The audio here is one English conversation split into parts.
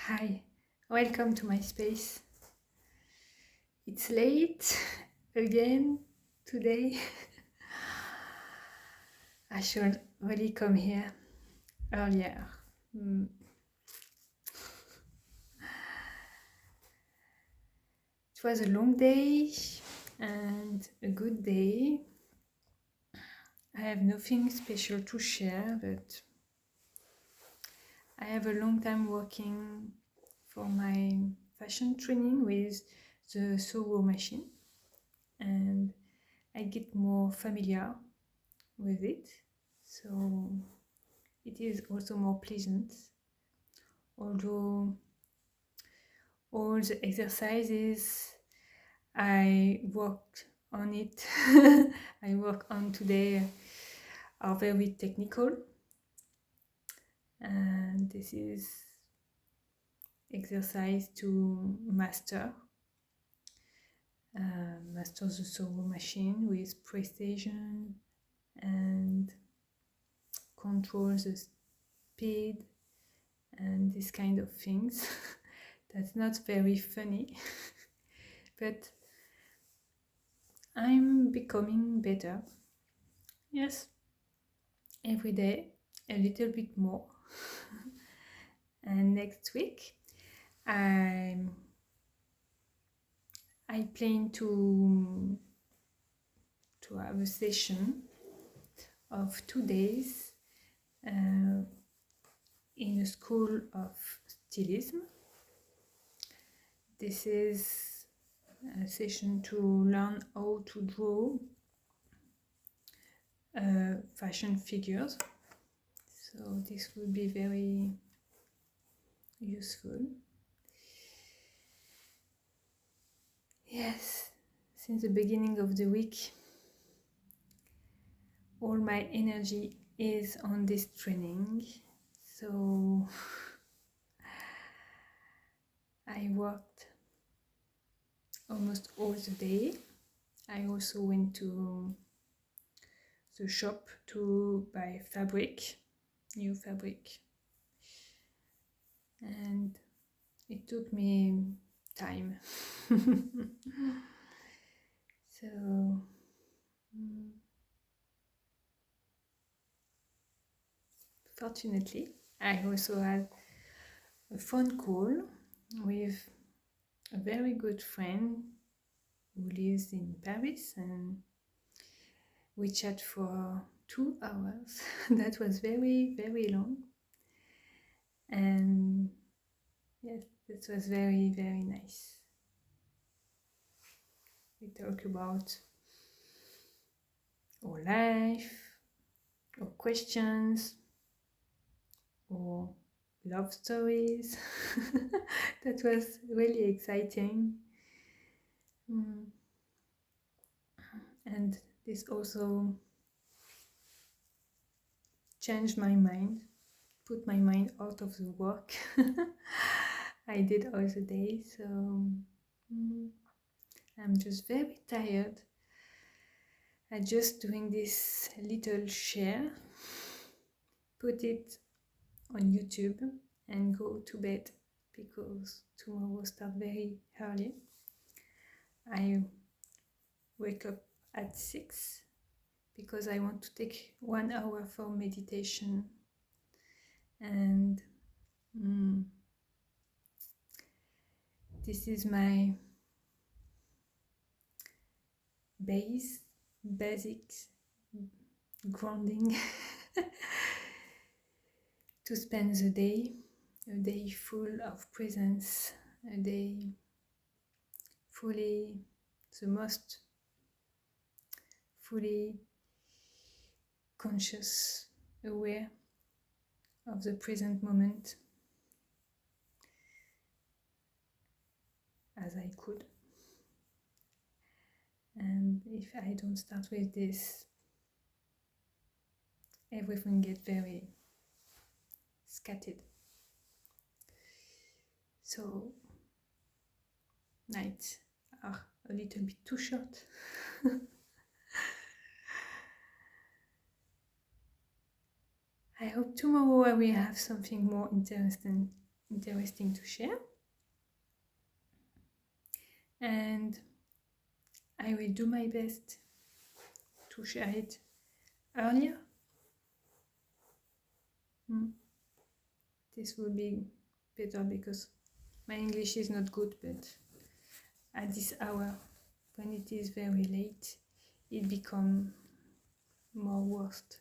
Hi, welcome to my space. It's late again today. I should really come here earlier. Mm, It was a long day and a good day. I have nothing special to share, but I have a long time working for my fashion training with the Soho machine, and I get more familiar with it. So it is also more pleasant, although all the exercises I worked on it, I work on today are very technical, and this is exercise to master the sewing machine with precision and control the speed and this kind of things. That's not very funny, but I'm becoming better. Yes, every day a little bit more. And next week I plan to have a session of 2 days uh, in a school of stylism. This is a session to learn how to draw fashion figures. So this will be very useful. Yes, since the beginning of the week, all my energy is on this training. So I worked almost all the day. I also went to the shop to buy new fabric. And it took me time. So, fortunately, I also had a phone call with a very good friend who lives in Paris, and we chat for 2 hours. That was very, very long. And yes, it was very, very nice. We talk about our life, or questions, or love stories. That was really exciting. And this also changed my mind, put my mind out of the work I did all the day. So I'm just very tired. I'm just doing this little share, put it on YouTube, and go to bed because tomorrow start very early. I wake up at 6 because I want to take 1 hour for meditation, and this is my basics grounding to spend the day, a day full of presence, a day fully conscious, aware of the present moment as I could. And if I don't start with this, everything gets very scattered. So nights are a little bit too short. I hope tomorrow I will have something more interesting to share, and I will do my best to share it earlier. This will be better because my English is not good, but at this hour, when it is very late, it becomes more worst.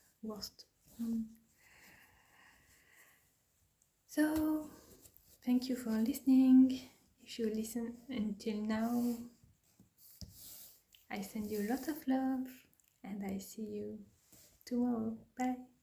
So, thank you for listening. If you listen until now, I send you a lot of love, and I see you tomorrow. Bye.